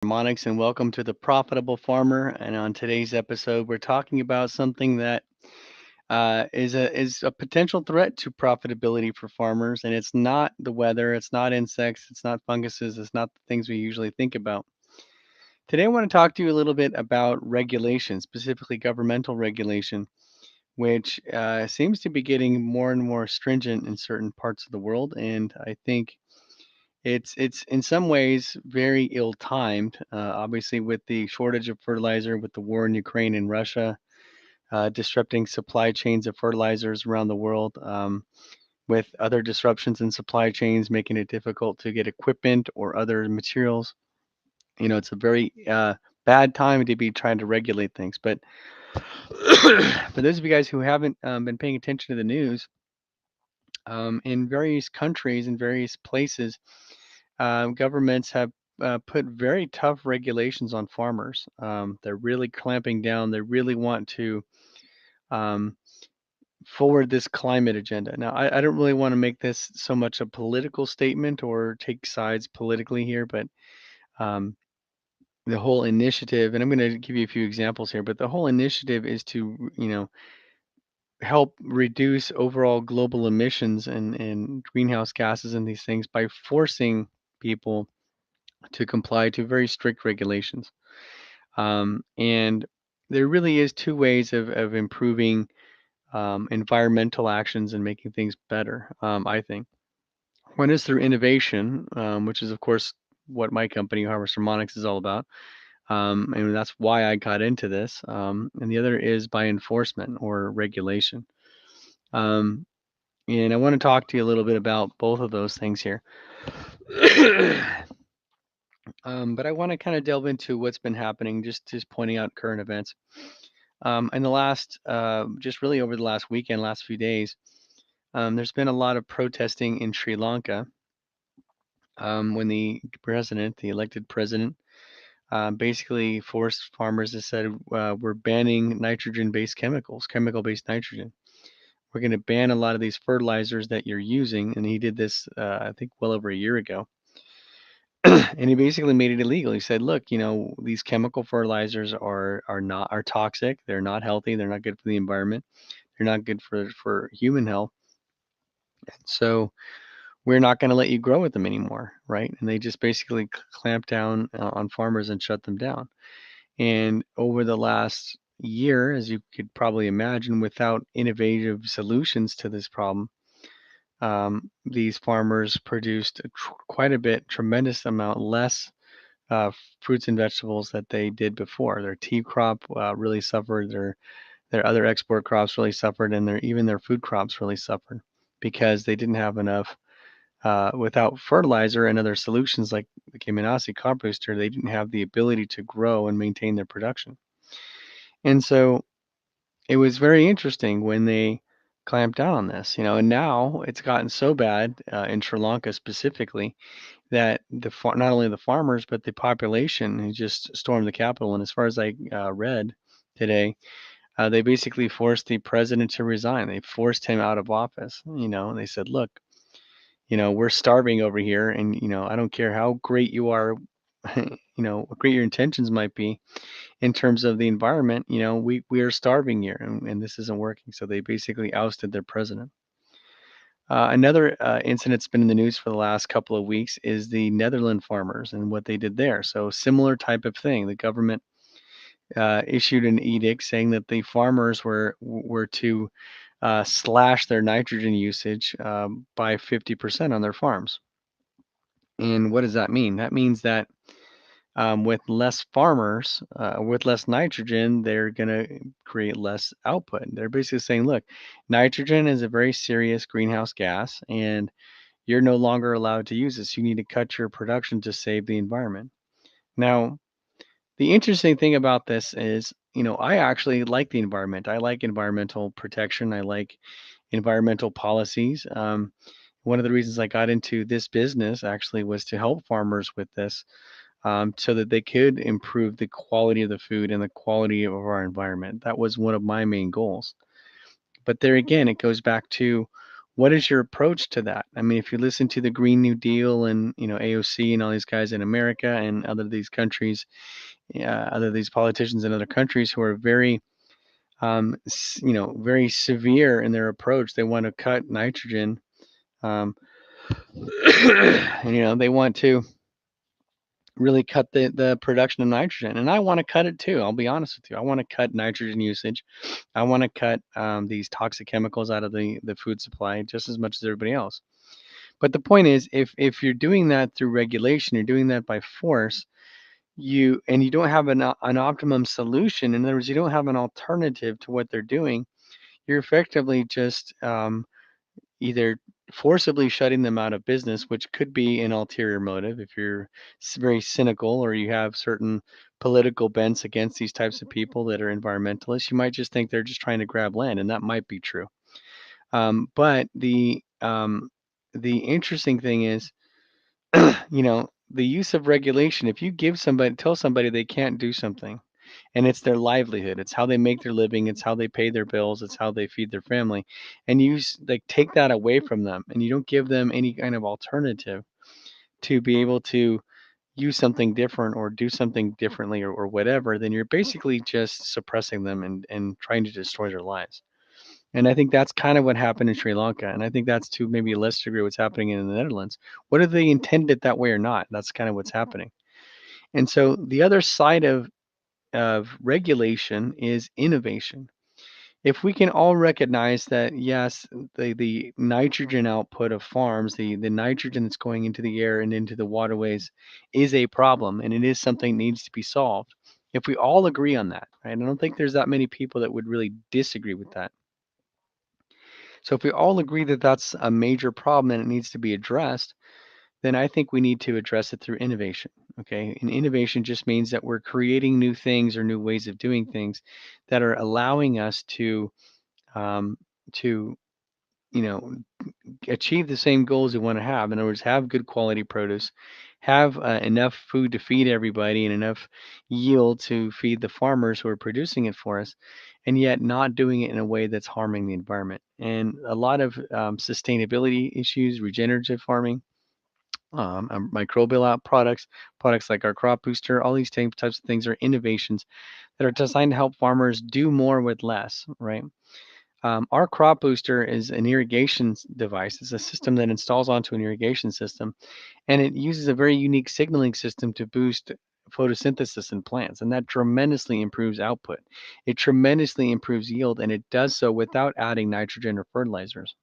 Harmonics, and welcome to the Profitable Farmer. And on today's episode, we're talking about something that is a potential threat to profitability for farmers, and it's not the weather, it's not insects, it's not funguses, it's not the things we usually think about. Today, I want to talk to you a little bit about regulation, specifically governmental regulation, which seems to be getting more and more stringent in certain parts of the world, and I think it's in some ways very ill-timed, obviously with the shortage of fertilizer, with the war in Ukraine and Russia, disrupting supply chains of fertilizers around the world, with other disruptions in supply chains, making it difficult to get equipment or other materials. It's a very bad time to be trying to regulate things. But for those of you guys who haven't been paying attention to the news, in various countries, in various places, governments have put very tough regulations on farmers. They're really clamping down. They really want to um, forward this climate agenda. Now, I don't really want to make this so much a political statement or take sides politically here, but um, the whole initiative, and I'm going to give you a few examples here, but the whole initiative is to, help reduce overall global emissions and greenhouse gases and these things by forcing people to comply to very strict regulations. And there really is two ways of improving environmental actions and making things better, I think. One is through innovation, which is, of course, what my company, Harvester Harmonics, is all about. And that's why I got into this. And the other is by enforcement or regulation. Um, and I want to talk to you a little bit about both of those things here. But I want to kind of delve into what's been happening, just pointing out current events. In the last, just really over the last weekend, last few days, there's been a lot of protesting in Sri Lanka when the president, the elected president, basically forced farmers to said, we're banning nitrogen-based chemicals, chemical-based nitrogen. We're going to ban a lot of these fertilizers that you're using. And he did this, I think, well over a year ago. And he basically made it illegal. He said, "Look, these chemical fertilizers are toxic. They're not healthy. They're not good for the environment. They're not good for human health. So we're not going to let you grow with them anymore, right?" And they just basically clamped down on farmers and shut them down. And over the last year, as you could probably imagine, without innovative solutions to this problem, these farmers produced quite a bit, tremendous amount less fruits and vegetables that they did before. Their tea crop really suffered. Their other export crops really suffered, and even their food crops really suffered because they didn't have enough. Without fertilizer and other solutions like the Keminasi crop booster, they didn't have the ability to grow and maintain their production. And so it was very interesting when they clamped down on this, and now it's gotten so bad in Sri Lanka specifically that not only the farmers but the population who just stormed the capital. And as far as I read today, they basically forced the president to resign. They forced him out of office. And they said, "Look, we're starving over here, and I don't care how great you are, what great your intentions might be in terms of the environment. We are starving here, and this isn't working." So they basically ousted their president. Another incident that's been in the news for the last couple of weeks is the Netherland Farmers and what they did there. So similar type of thing. The government issued an edict saying that the farmers were to slash their nitrogen usage by 50% on their farms. And what does that mean? That means that with less farmers, with less nitrogen, they're going to create less output. They're basically saying, look, nitrogen is a very serious greenhouse gas, and you're no longer allowed to use this. You need to cut your production to save the environment. Now, the interesting thing about this is, I actually like the environment. I like environmental protection. I like environmental policies. One of the reasons I got into this business actually was to help farmers with this, so that they could improve the quality of the food and the quality of our environment. That was one of my main goals. But there again, it goes back to What is your approach to that? I mean, if you listen to the Green New Deal and AOC and all these guys in America and other these countries, other these politicians in other countries who are very very severe in their approach. They want to cut nitrogen, um, and they want to really cut the production of nitrogen. And I want to cut it too. I'll be honest with you. I want to cut nitrogen usage. I want to cut these toxic chemicals out of the food supply just as much as everybody else. But the point is, if you're doing that through regulation, you're doing that by force. You don't have an optimum solution. In other words, you don't have an alternative to what they're doing. You're effectively just either forcibly shutting them out of business, which could be an ulterior motive if you're very cynical or you have certain political bents against these types of people that are environmentalists. You might just think they're just trying to grab land, and that might be true. But the interesting thing is, the use of regulation. If you tell somebody they can't do something, and it's their livelihood, it's how they make their living, it's how they pay their bills, it's how they feed their family, and like take that away from them, and you don't give them any kind of alternative to be able to use something different or do something differently or whatever, then you're basically just suppressing them and trying to destroy their lives. And I think that's kind of what happened in Sri Lanka. And I think that's to maybe a lesser degree what's happening in the Netherlands. Whether they intended it that way or not, that's kind of what's happening. And so the other side of regulation is innovation. If we can all recognize that, yes, the nitrogen output of farms, the nitrogen that's going into the air and into the waterways is a problem and it is something that needs to be solved. If we all agree on that, right? I don't think there's that many people that would really disagree with that. So if we all agree that that's a major problem and it needs to be addressed, then I think we need to address it through innovation. Okay. And innovation just means that we're creating new things or new ways of doing things that are allowing us um, to you know achieve the same goals we want to have. In other words, have good quality produce, have enough food to feed everybody, and enough yield to feed the farmers who are producing it for us, and yet not doing it in a way that's harming the environment. And a lot of sustainability issues, regenerative farming, microbial out products like our crop booster, all these types of things are innovations that are designed to help farmers do more with less, right? Our crop booster is an irrigation device. It's a system that installs onto an irrigation system, and it uses a very unique signaling system to boost photosynthesis in plants, and that tremendously improves output. It tremendously improves yield, and it does so without adding nitrogen or fertilizers.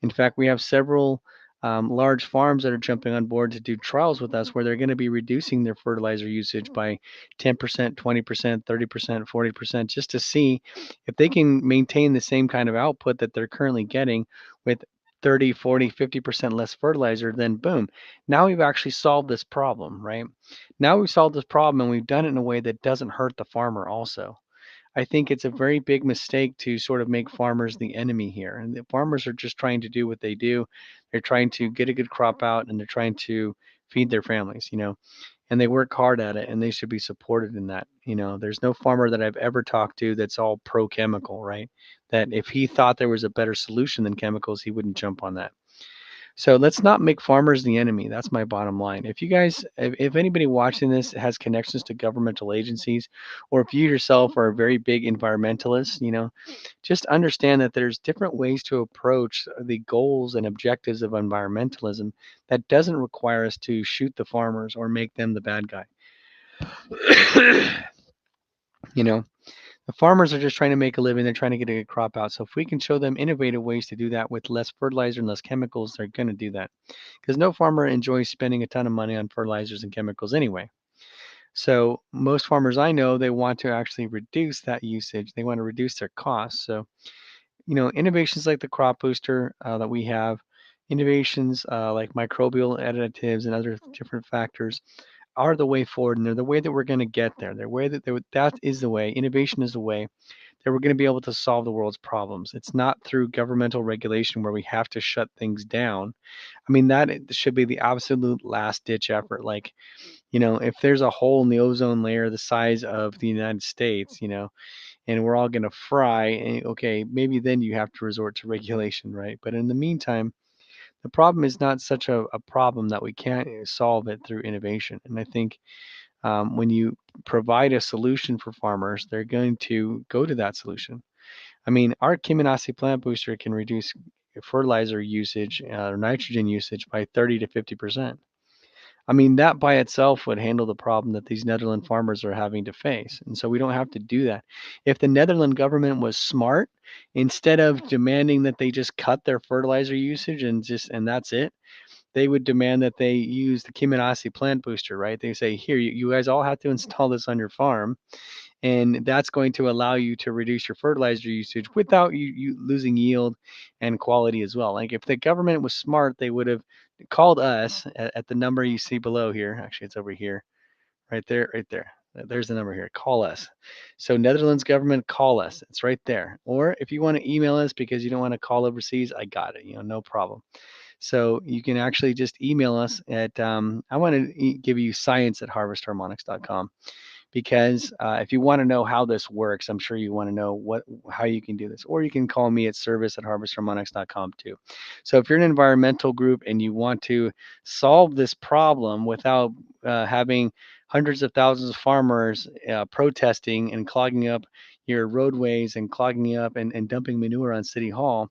In fact, we have several large farms that are jumping on board to do trials with us where they're going to be reducing their fertilizer usage by 10%, 20%, 30%, 40%, just to see if they can maintain the same kind of output that they're currently getting with 30, 40, 50% less fertilizer. Then boom, now we've actually solved this problem, right? Now we've solved this problem and we've done it in a way that doesn't hurt the farmer also. I think it's a very big mistake to sort of make farmers the enemy here. And the farmers are just trying to do what they do. They're trying to get a good crop out and they're trying to feed their families, and they work hard at it and they should be supported in that. There's no farmer that I've ever talked to that's all pro chemical, right? That if he thought there was a better solution than chemicals, he wouldn't jump on that. So let's not make farmers the enemy. That's my bottom line. If anybody watching this has connections to governmental agencies, or if you yourself are a very big environmentalist, just understand that there's different ways to approach the goals and objectives of environmentalism that doesn't require us to shoot the farmers or make them the bad guy. you know, the farmers are just trying to make a living. They're trying to get a good crop out. So if we can show them innovative ways to do that with less fertilizer and less chemicals, they're going to do that. Because no farmer enjoys spending a ton of money on fertilizers and chemicals anyway. So most farmers I know, they want to actually reduce that usage. They want to reduce their costs. So, innovations like the crop booster that we have, innovations like microbial additives and other different factors are the way forward, and they're the way that we're going to get there. They're way that is the way. Innovation is the way that we're going to be able to solve the world's problems. It's not through governmental regulation where we have to shut things down. I mean, that should be the absolute last ditch effort. Like, if there's a hole in the ozone layer the size of the United States, and we're all going to fry, okay, maybe then you have to resort to regulation, right? But in the meantime, the problem is not such a problem that we can't solve it through innovation. And I think when you provide a solution for farmers, they're going to go to that solution. I mean, our Kiminasi plant booster can reduce fertilizer usage or nitrogen usage by 30 to 50%. I mean, that by itself would handle the problem that these Netherland farmers are having to face. And so we don't have to do that. If the Netherland government was smart, instead of demanding that they just cut their fertilizer usage and that's it, they would demand that they use the Kiminasi plant booster, right? They say, here, you guys all have to install this on your farm, and that's going to allow you to reduce your fertilizer usage without you losing yield and quality as well. Like if the government was smart, they would have called us at the number you see below here. Actually, it's over here, right there, right there. There's the number here. Call us. So Netherlands government, call us. It's right there. Or if you want to email us because you don't want to call overseas, I got it. No problem. So you can actually just email us at I want to give you science@harvestharmonics.com, because if you want to know how this works, I'm sure you want to know how you can do this, or you can call me at service@harvestharmonics.com too. So if you're an environmental group and you want to solve this problem without having hundreds of thousands of farmers protesting and clogging up your roadways and clogging up and dumping manure on City Hall,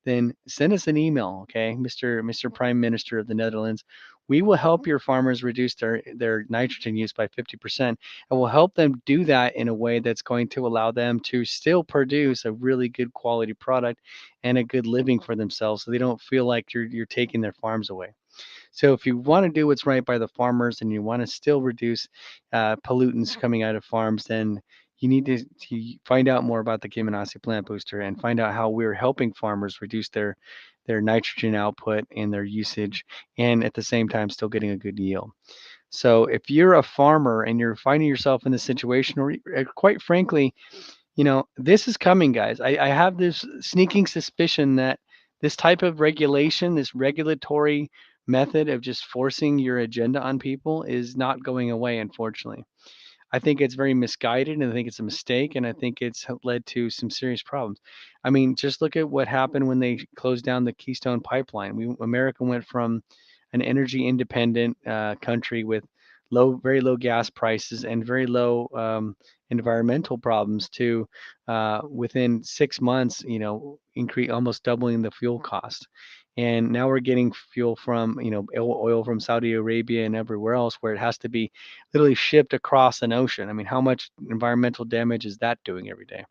then send us an email, okay, Mr. Prime Minister of the Netherlands. We will help your farmers reduce their nitrogen use by 50%, and we'll help them do that in a way that's going to allow them to still produce a really good quality product and a good living for themselves, so they don't feel like you're taking their farms away. So if you want to do what's right by the farmers and you want to still reduce pollutants coming out of farms, then you need to find out more about the Kiminasi plant booster and find out how we're helping farmers reduce their nitrogen output and their usage, and at the same time still getting a good yield. So if you're a farmer and you're finding yourself in this situation, or quite frankly, this is coming, guys. I have this sneaking suspicion that this type of regulation, this regulatory method of just forcing your agenda on people is not going away, unfortunately. I think it's very misguided, and I think it's a mistake, and I think it's led to some serious problems. I mean, just look at what happened when they closed down the Keystone Pipeline. America went from an energy independent country with very low gas prices and very low environmental problems to within 6 months, increase almost doubling the fuel cost. And now we're getting fuel from, oil from Saudi Arabia and everywhere else, where it has to be literally shipped across an ocean. I mean, how much environmental damage is that doing every day?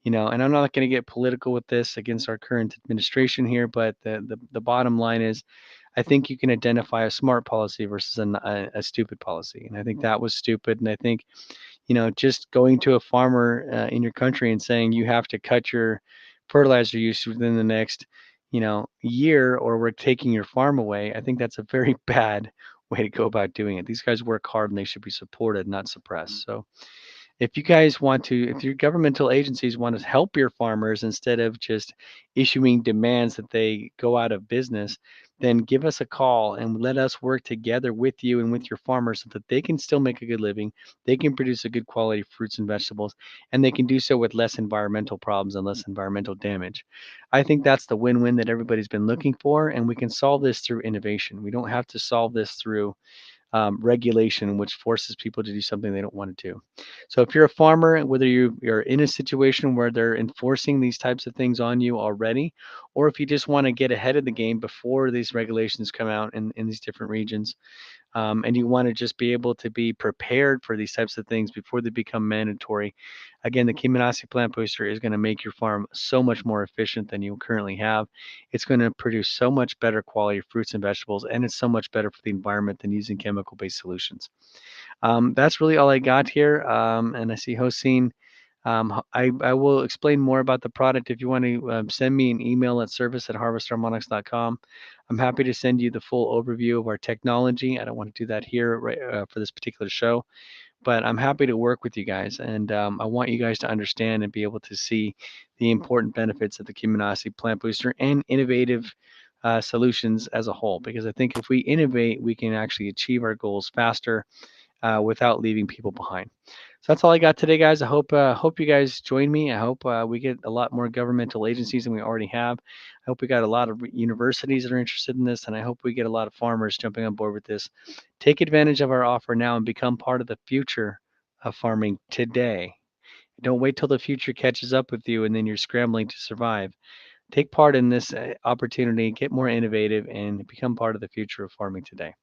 And I'm not going to get political with this against our current administration here, but the bottom line is, I think you can identify a smart policy versus a stupid policy, and I think that was stupid. And I think, just going to a farmer in your country and saying you have to cut your fertilizer use within the next, year, or we're taking your farm away. I think that's a very bad way to go about doing it. These guys work hard and they should be supported, not suppressed. So if you guys want to, if your governmental agencies want to help your farmers instead of just issuing demands that they go out of business, then give us a call and let us work together with you and with your farmers so that they can still make a good living, they can produce a good quality fruits and vegetables, and they can do so with less environmental problems and less environmental damage. I think that's the win-win that everybody's been looking for, and we can solve this through innovation. We don't have to solve this through regulation, which forces people to do something they don't want to do. So if you're a farmer, whether you're in a situation where they're enforcing these types of things on you already, or if you just want to get ahead of the game before these regulations come out in these different regions, and you want to just be able to be prepared for these types of things before they become mandatory. Again, the Kiminasi plant booster is going to make your farm so much more efficient than you currently have. It's going to produce so much better quality fruits and vegetables, and it's so much better for the environment than using chemical-based solutions. That's really all I got here. And I see Hossein. I will explain more about the product if you want to send me an email at service@harvestharmonics.com. I'm happy to send you the full overview of our technology. I don't want to do that here right, for this particular show, but I'm happy to work with you guys. And I want you guys to understand and be able to see the important benefits of the Kiminasi plant booster and innovative solutions as a whole. Because I think if we innovate, we can actually achieve our goals faster without leaving people behind. So that's all I got today, guys. I hope you guys join me. I hope we get a lot more governmental agencies than we already have. I hope we got a lot of universities that are interested in this, and I hope we get a lot of farmers jumping on board with this. Take advantage of our offer now and become part of the future of farming today. Don't wait till the future catches up with you and then you're scrambling to survive. Take part in this opportunity, get more innovative, and become part of the future of farming today.